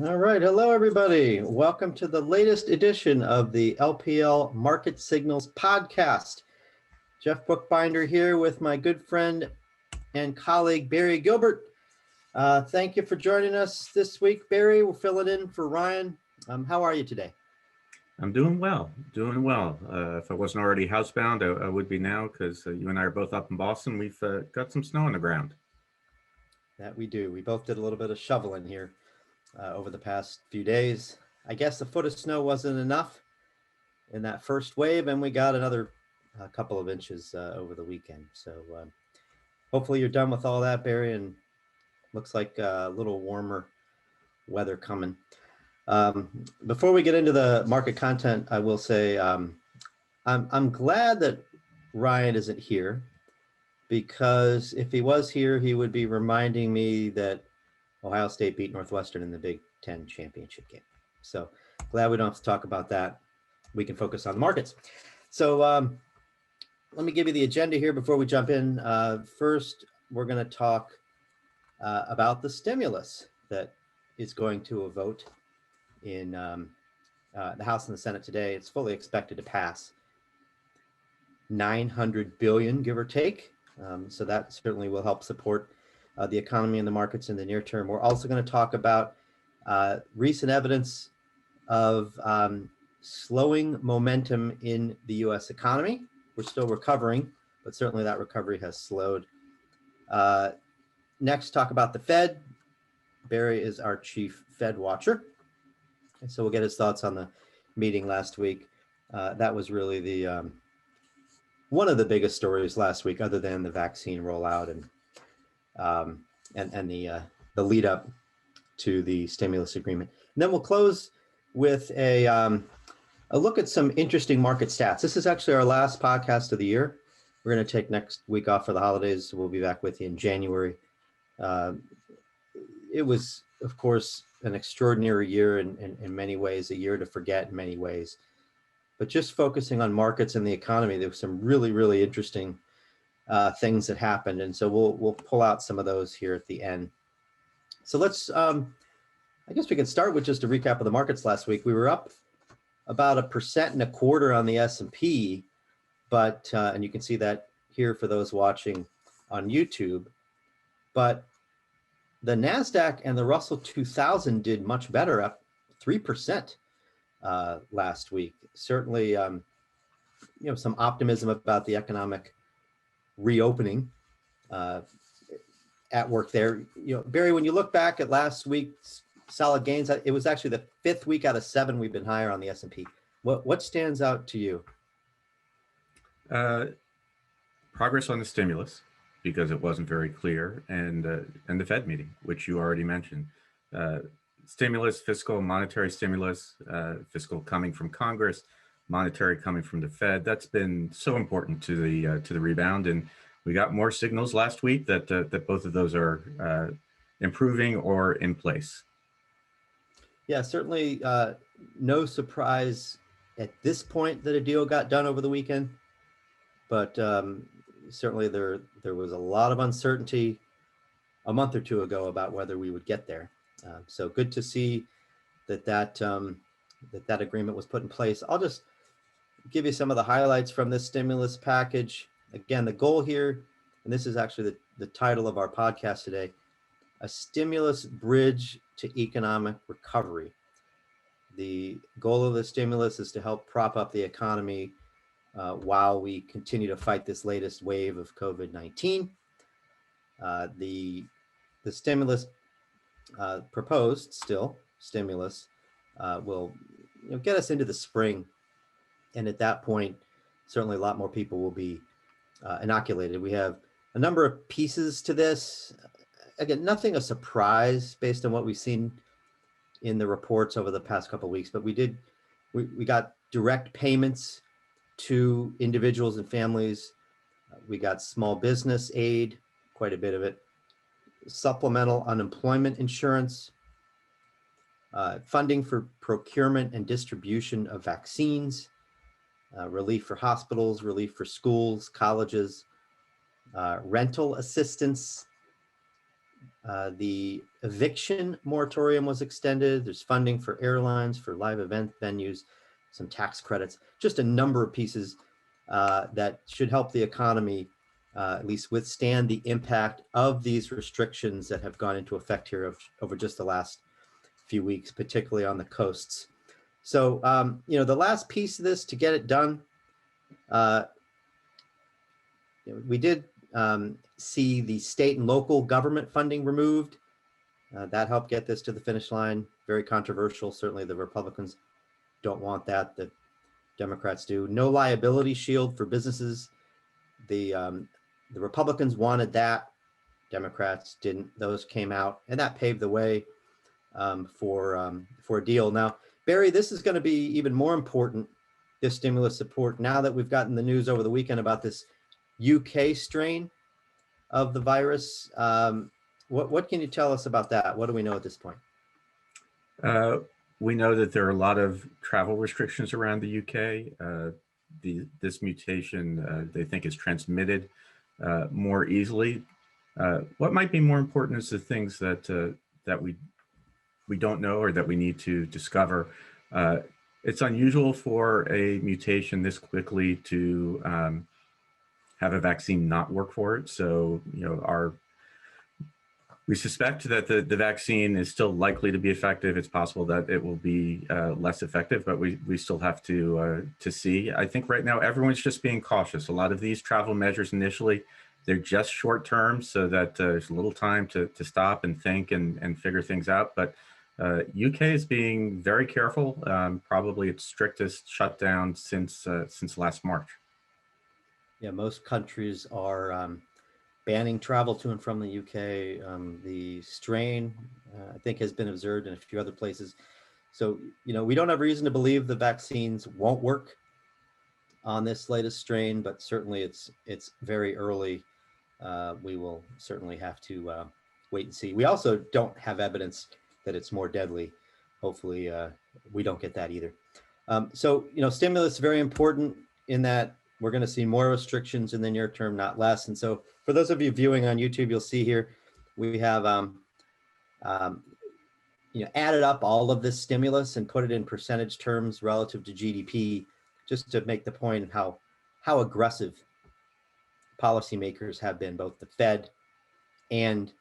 All right. Hello, everybody. Welcome to the latest edition of the LPL Market Signals podcast. Jeff Bookbinder here with my good friend and colleague, Barry Gilbert. Thank you for joining us this week, Barry. We're filling in for Ryan. How are you today? I'm doing well, if I wasn't already housebound, I would be now because you and I are both up in Boston. We've got some snow on the ground. That we do. We both did a little bit of shoveling here over the past few days. I guess a foot of snow wasn't enough in that first wave, and we got another couple of inches over the weekend. So hopefully you're done with all that, Barry, and looks like a little warmer weather coming. Before we get into the market content, I will say I'm glad that Ryan isn't here, because if he was here, he would be reminding me that Ohio State beat Northwestern in the Big Ten championship game. So glad we don't have to talk about that. We can focus on the markets. So let me give you the agenda here before we jump in. First, we're going to talk about the stimulus that is going to a vote in the House and the Senate today. It's fully expected to pass $900 billion, give or take. So that certainly will help support the economy and the markets in the near term. We're also going to talk about recent evidence of slowing momentum in the U.S. economy. We're still recovering, but certainly that recovery has slowed. Next, talk about the Fed. Barry is our chief Fed watcher, and so we'll get his thoughts on the meeting last week. That was really the one of the biggest stories last week, other than the vaccine rollout and the lead up to the stimulus agreement. And then we'll close with a look at some interesting market stats. This is actually our last podcast of the year. We're going to take next week off for the holidays. We'll be back with you in January. It was, of course, an extraordinary year in many ways, a year to forget in many ways. But just focusing on markets and the economy, there were some really, really interesting things that happened. And so we'll pull out some of those here at the end. So let's, I guess we can start with just a recap of the markets last week. We were up about 1.25% on the S&P, but, and you can see that here for those watching on YouTube, but the NASDAQ and the Russell 2000 did much better, up 3% last week. Certainly, some optimism about the economic reopening at work there. Barry, when you look back at last week's solid gains, it was actually the 5th week out of 7 we've been higher on the S&P. What stands out to you? Progress on the stimulus, because it wasn't very clear, and the Fed meeting, which you already mentioned. Stimulus, fiscal, monetary stimulus, fiscal coming from Congress, monetary coming from the Fed. That's been so important to the rebound, and we got more signals last week that both of those are improving or in place. Yeah, certainly no surprise at this point that a deal got done over the weekend, but certainly there was a lot of uncertainty a month or two ago about whether we would get there. So good to see that agreement was put in place. I'll just give you some of the highlights from this stimulus package. Again, the goal here, and this is actually the title of our podcast today, a stimulus bridge to economic recovery. The goal of the stimulus is to help prop up the economy while we continue to fight this latest wave of COVID-19. The stimulus proposed stimulus will get us into the spring, and at that point, certainly a lot more people will be inoculated. We have a number of pieces to this. Again, nothing a surprise based on what we've seen in the reports over the past couple of weeks, but we got direct payments to individuals and families. We got small business aid, quite a bit of it, supplemental unemployment insurance, funding for procurement and distribution of vaccines, relief for hospitals, relief for schools, colleges, rental assistance, The eviction moratorium was extended. There's funding for airlines, for live event venues, some tax credits, just a number of pieces that should help the economy at least withstand the impact of these restrictions that have gone into effect here over just the last few weeks, particularly on the coasts. So, the last piece of this to get it done, we did see the state and local government funding removed. That helped get this to the finish line. Very controversial. Certainly the Republicans don't want that. The Democrats do. No liability shield for businesses. The Republicans wanted that. Democrats didn't. Those came out, and that paved the way for a deal. Now, Barry, this is going to be even more important, this stimulus support, now that we've gotten the news over the weekend about this UK strain of the virus. What can you tell us about that? What do we know at this point? We know that there are a lot of travel restrictions around the UK. This mutation, they think, is transmitted more easily. What might be more important is the things that we don't know or that we need to discover. It's unusual for a mutation this quickly to have a vaccine not work for it. So, we suspect that the vaccine is still likely to be effective. It's possible that it will be less effective, but we still have to see. I think right now everyone's just being cautious. A lot of these travel measures initially, they're just short term so that there's a little time to stop and think and figure things out. But UK is being very careful, probably its strictest shutdown since last March. Yeah, most countries are banning travel to and from the UK. The strain, I think, has been observed in a few other places. So, we don't have reason to believe the vaccines won't work on this latest strain, but certainly it's very early. We will certainly have to wait and see. We also don't have evidence that it's more deadly. Hopefully, we don't get that either. So, stimulus is very important in that we're going to see more restrictions in the near term, not less. And so for those of you viewing on YouTube, you'll see here, we have added up all of this stimulus and put it in percentage terms relative to GDP, just to make the point of how aggressive policymakers have been, both the Fed and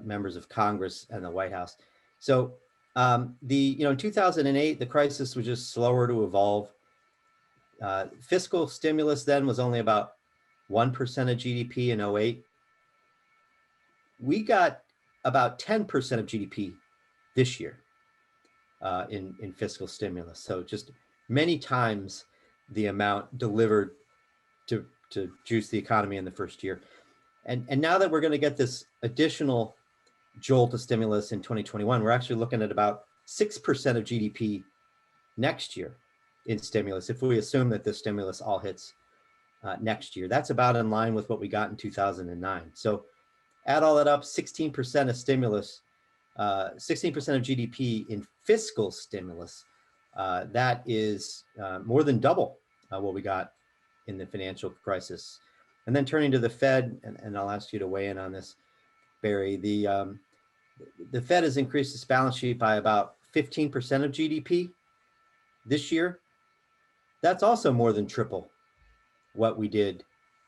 members of Congress and the White House. So in 2008, the crisis was just slower to evolve. Fiscal stimulus then was only about 1% of GDP in 2008. We got about 10% of GDP this year in fiscal stimulus. So just many times the amount delivered to juice the economy in the first year. And now that we're going to get this additional jolt of stimulus in 2021, we're actually looking at about 6% of GDP next year in stimulus, if we assume that the stimulus all hits next year. That's about in line with what we got in 2009. So add all that up, 16% of stimulus, 16% of GDP in fiscal stimulus. That is more than double what we got in the financial crisis. And then turning to the Fed, and I'll ask you to weigh in on this, Barry, the Fed has increased its balance sheet by about 15% of GDP this year. That's also more than triple what we did,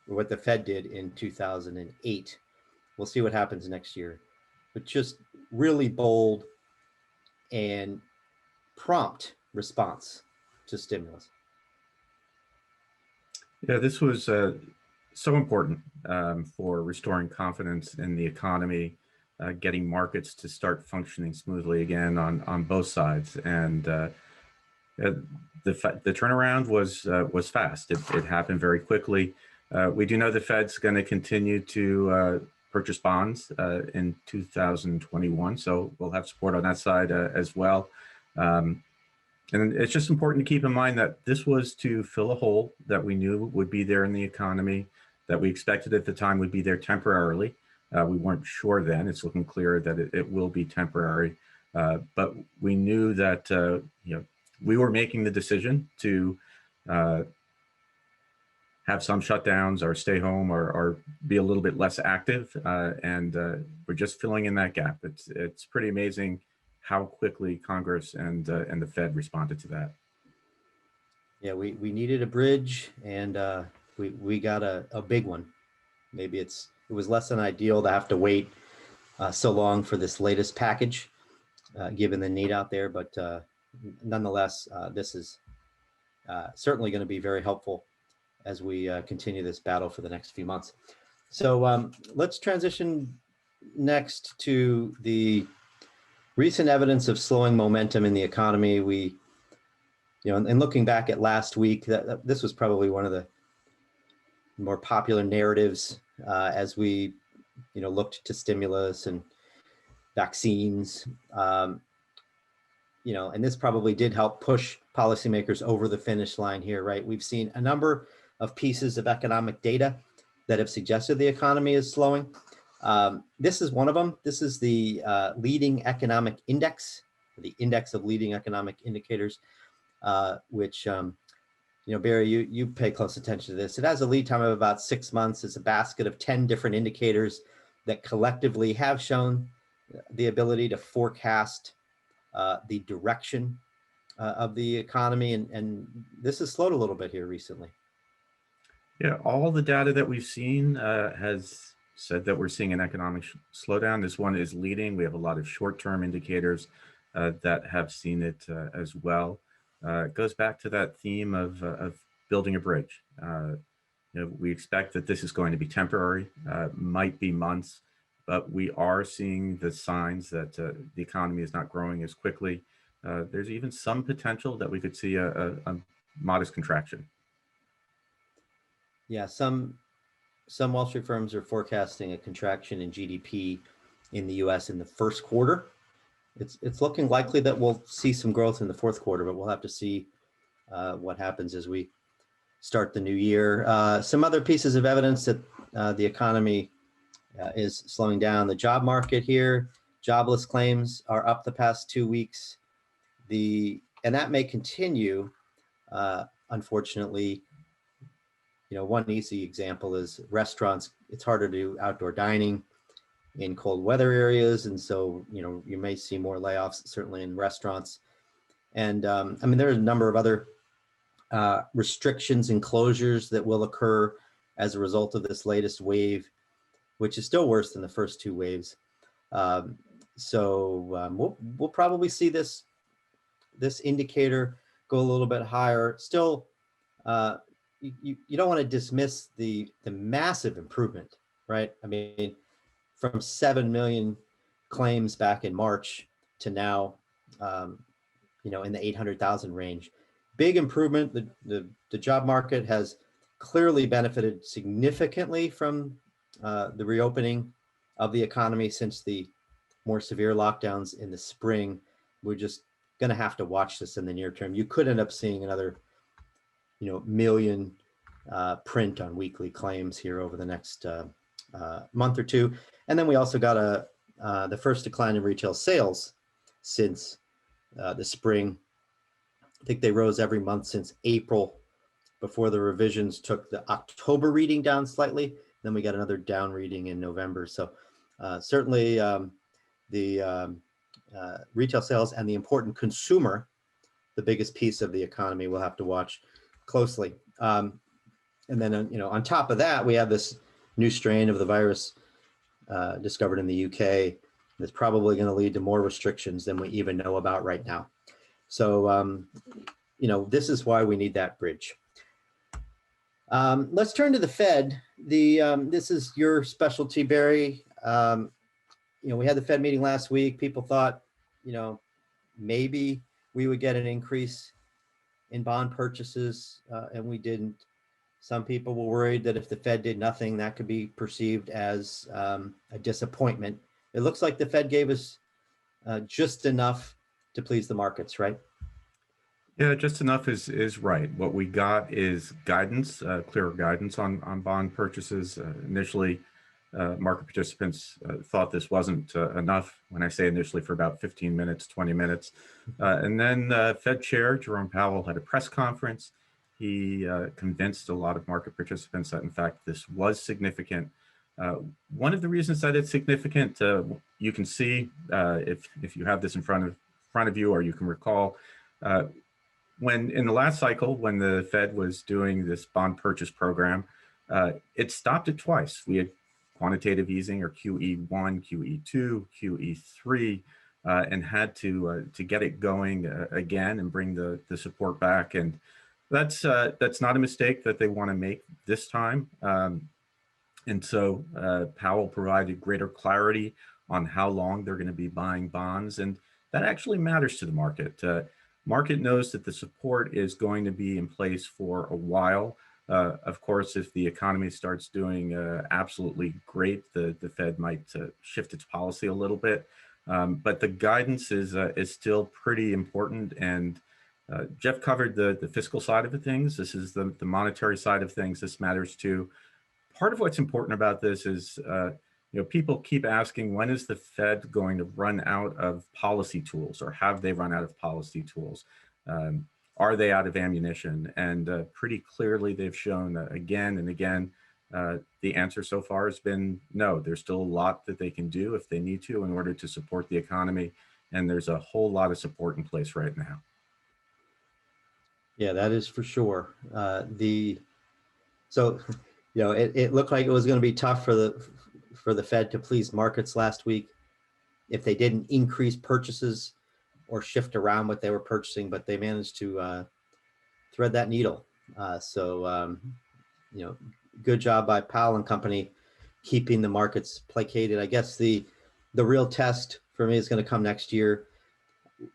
or what the Fed did in 2008. We'll see what happens next year, but just really bold and prompt response to stimulus. Yeah, this was so important for restoring confidence in the economy, getting markets to start functioning smoothly again on both sides. And the turnaround was fast. It happened very quickly. We do know the Fed's going to continue to purchase bonds in 2021, so we'll have support on that side as well. And it's just important to keep in mind that this was to fill a hole that we knew would be there in the economy, that we expected at the time would be there temporarily. We weren't sure then. It's looking clear that it will be temporary, but we knew that we were making the decision to have some shutdowns or stay home or be a little bit less active. And we're just filling in that gap. It's pretty amazing how quickly Congress and the Fed responded to that. Yeah, we needed a bridge, and we got a big one. Maybe it was less than ideal to have to wait so long for this latest package, given the need out there. But nonetheless, this is certainly going to be very helpful as we continue this battle for the next few months. So let's transition next to the recent evidence of slowing momentum in the economy. We, and looking back at last week, this was probably one of the more popular narratives as we, looked to stimulus and vaccines. And this probably did help push policymakers over the finish line here, right? We've seen a number of pieces of economic data that have suggested the economy is slowing. This is one of them. This is the leading economic index, the index of leading economic indicators, which, Barry, you pay close attention to this. It has a lead time of about 6 months. It's a basket of 10 different indicators that collectively have shown the ability to forecast the direction of the economy. And this has slowed a little bit here recently. Yeah, all the data that we've seen has said that we're seeing an economic slowdown. This one is leading. We have a lot of short-term indicators that have seen it as well. It goes back to that theme of building a bridge. We expect that this is going to be temporary, might be months, but we are seeing the signs that the economy is not growing as quickly. There's even some potential that we could see a modest contraction. Yeah, some Wall Street firms are forecasting a contraction in GDP in the U.S. in the first quarter. It's looking likely that we'll see some growth in the fourth quarter, but we'll have to see what happens as we start the new year. Some other pieces of evidence that the economy is slowing down. The job market here, jobless claims are up the past 2 weeks. And that may continue, unfortunately. One easy example is restaurants. It's harder to do outdoor dining in cold weather areas. And so, you may see more layoffs, certainly in restaurants. And there are a number of other restrictions and closures that will occur as a result of this latest wave, which is still worse than the first two waves. So we'll probably see this indicator go a little bit higher. Still, you don't want to dismiss the massive improvement, right? I mean, from 7 million claims back in March to now, in the 800,000 range. Big improvement. The job market has clearly benefited significantly from the reopening of the economy since the more severe lockdowns in the spring. We're just going to have to watch this in the near term. You could end up seeing another million print on weekly claims here over the next month or two. And then we also got the first decline in retail sales since the spring. I think they rose every month since April before the revisions took the October reading down slightly. Then we got another down reading in November. So certainly the retail sales and the important consumer, the biggest piece of the economy, we'll have to watch closely. And then, on top of that, we have this new strain of the virus discovered in the UK that's probably going to lead to more restrictions than we even know about right now. So, this is why we need that bridge. Let's turn to the Fed. This is your specialty, Barry. We had the Fed meeting last week. People thought, maybe we would get an increase in bond purchases, and we didn't. Some people were worried that if the Fed did nothing, that could be perceived as a disappointment. It looks like the Fed gave us just enough to please the markets, right? Yeah, just enough is right. What we got is guidance, clearer guidance on bond purchases. Initially, market participants thought this wasn't enough. When I say initially, for about 15 minutes, 20 minutes. And then Fed Chair Jerome Powell had a press conference. He convinced a lot of market participants that, in fact, this was significant. One of the reasons that it's significant, you can see if you have this in front of you, or you can recall, when in the last cycle, when the Fed was doing this bond purchase program, it stopped it twice. We had quantitative easing, or QE1, QE2, QE3, and had to get it going again and bring the support back. And that's not a mistake that they want to make this time. And so Powell provided greater clarity on how long they're going to be buying bonds, and that actually matters to the market. Market knows that the support is going to be in place for a while. Of course, if the economy starts doing absolutely great, the Fed might shift its policy a little bit. But the guidance is still pretty important. And Jeff covered the fiscal side of things. This is the monetary side of things. This matters too. Part of what's important about this is, people keep asking, when is the Fed going to run out of policy tools, or have they run out of policy tools? Are they out of ammunition? And pretty clearly, they've shown again and again, the answer so far has been no. There's still a lot that they can do if they need to in order to support the economy. And there's a whole lot of support in place right now. Yeah, that is for sure. So, it looked like it was going to be tough for the Fed to please markets last week if they didn't increase purchases or shift around what they were purchasing, but they managed to thread that needle. Good job by Powell and company keeping the markets placated. I guess the real test for me is going to come next year.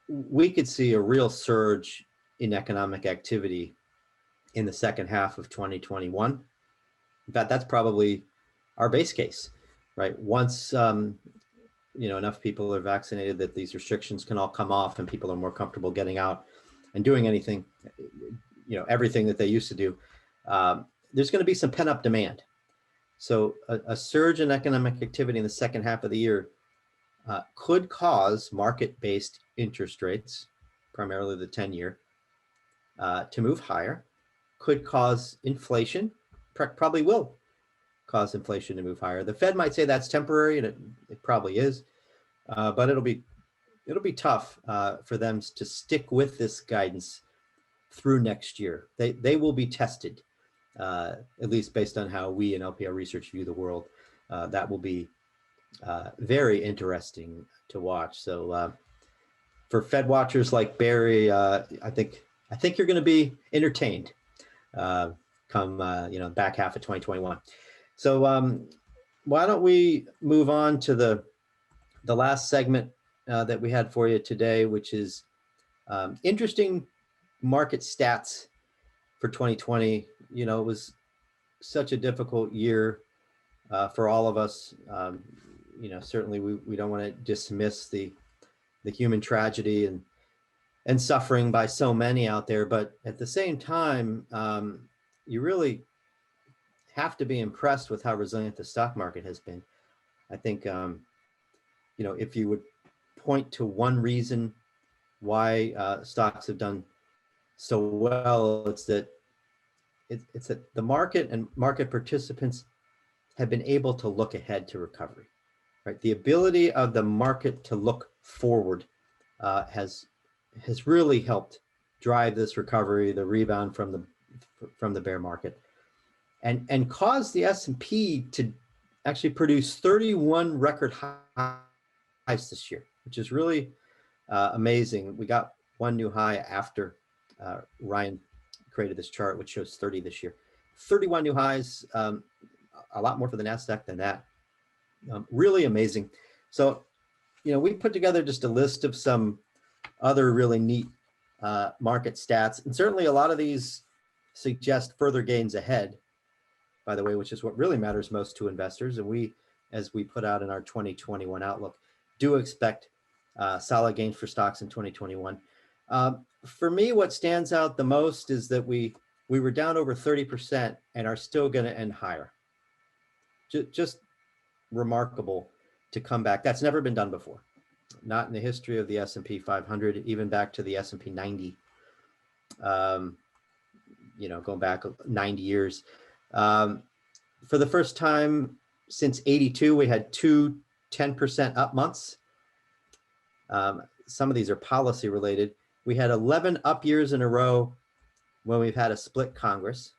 We could see a real surge in economic activity in the second half of 2021. In fact, that's probably our base case, right? Once enough people are vaccinated that these restrictions can all come off and people are more comfortable getting out and doing anything, everything that they used to do, there's going to be some pent-up demand. So a surge in economic activity in the second half of the year could cause market-based interest rates, primarily the 10-year, to move higher, could cause inflation, probably will cause inflation to move higher. The Fed might say that's temporary, and it probably is, but it'll be tough for them to stick with this guidance through next year. They will be tested, at least based on how we in LPL Research view the world. That will be very interesting to watch. So for Fed watchers like Barry, I think you're going to be entertained come back half of 2021. So why don't we move on to the last segment that we had for you today, which is interesting market stats for 2020. It was such a difficult year for all of us. Certainly we don't want to dismiss the human tragedy and suffering by so many out there, but at the same time, you really have to be impressed with how resilient the stock market has been. I think, if you would point to one reason why stocks have done so well, it's that the market and market participants have been able to look ahead to recovery, right? The ability of the market to look forward has really helped drive this recovery, the rebound from the bear market, and caused the S&P to actually produce 31 record highs this year, which is really amazing. We got one new high after Ryan created this chart, which shows 30 this year. 31 new highs, a lot more for the NASDAQ than that. Really amazing. So, we put together just a list of some other really neat market stats. And certainly a lot of these suggest further gains ahead, by the way, which is what really matters most to investors. And we, as we put out in our 2021 outlook, do expect solid gains for stocks in 2021. For me, what stands out the most is that we were down over 30% and are still going to end higher. Just remarkable to come back. That's never been done before. Not in the history of the S&P 500, even back to the S&P 90. going back 90 years. For the first time since 82, we had two 10% up months. Some of these are policy related. We had 11 up years in a row when we've had a split Congress.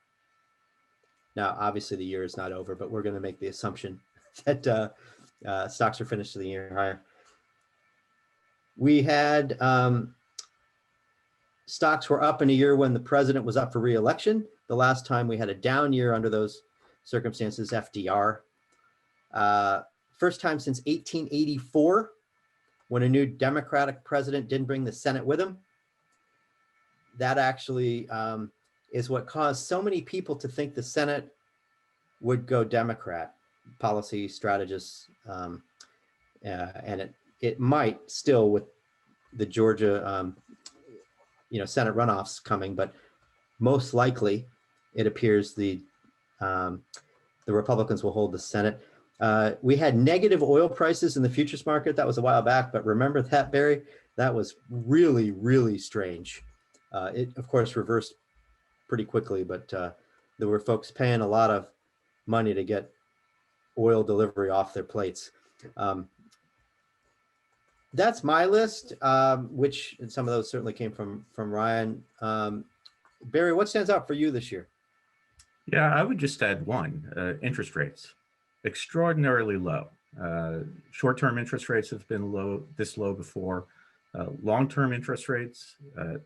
Now, obviously the year is not over, but we're going to make the assumption that stocks are finished to the year higher. We had stocks were up in a year when the president was up for re-election. The last time we had a down year under those circumstances, FDR. First time since 1884 when a new Democratic president didn't bring the Senate with him. That actually is what caused so many people to think the Senate would go Democrat, policy strategists, and it might still with the Georgia, Senate runoffs coming, but most likely it appears the Republicans will hold the Senate. We had negative oil prices in the futures market. That was a while back, but remember that, Barry? That was really, really strange. It, of course, reversed pretty quickly, but there were folks paying a lot of money to get oil delivery off their plates. That's my list, which and some of those certainly came from Ryan. Barry, what stands out for you this year? Yeah, I would just add one, interest rates, extraordinarily low. Short-term interest rates have been this low before. Long-term interest rates,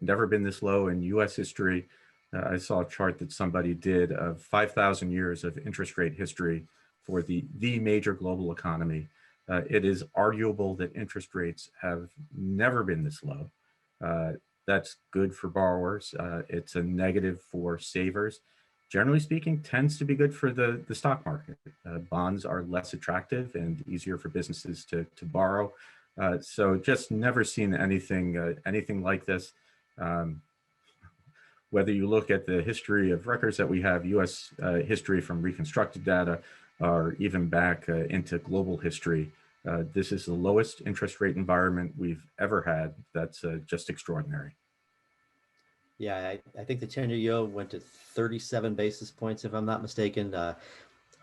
never been this low in US history. I saw a chart that somebody did of 5,000 years of interest rate history for the major global economy. It is arguable that interest rates have never been this low. That's good for borrowers. It's a negative for savers. Generally speaking, tends to be good for the stock market. Bonds are less attractive and easier for businesses to borrow. So just never seen anything like this. Whether you look at the history of records that we have, US history from reconstructed data, or even back into global history, this is the lowest interest rate environment we've ever had. That's just extraordinary. Yeah, I think the 10-year yield went to 37 basis points, if I'm not mistaken.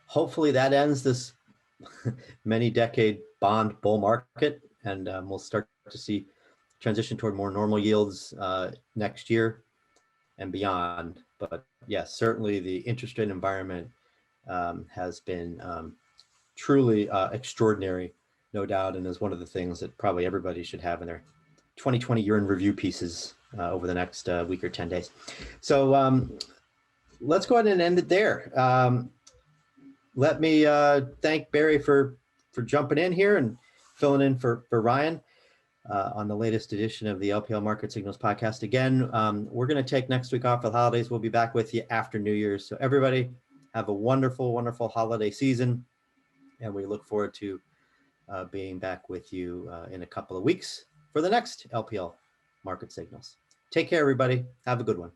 Hopefully that ends this many decade bond bull market, and we'll start to see transition toward more normal yields next year and beyond. But yes, certainly the interest rate environment has been truly extraordinary, no doubt, and is one of the things that probably everybody should have in their 2020 year in review pieces over the next week or 10 days. So let's go ahead and end it there. Let me thank Barry for jumping in here and filling in for Ryan on the latest edition of the LPL Market Signals podcast. Again, we're going to take next week off for the holidays. We'll be back with you after New Year's. So everybody have a wonderful, wonderful holiday season. And we look forward to being back with you in a couple of weeks for the next LPL Market Signals. Take care, everybody. Have a good one.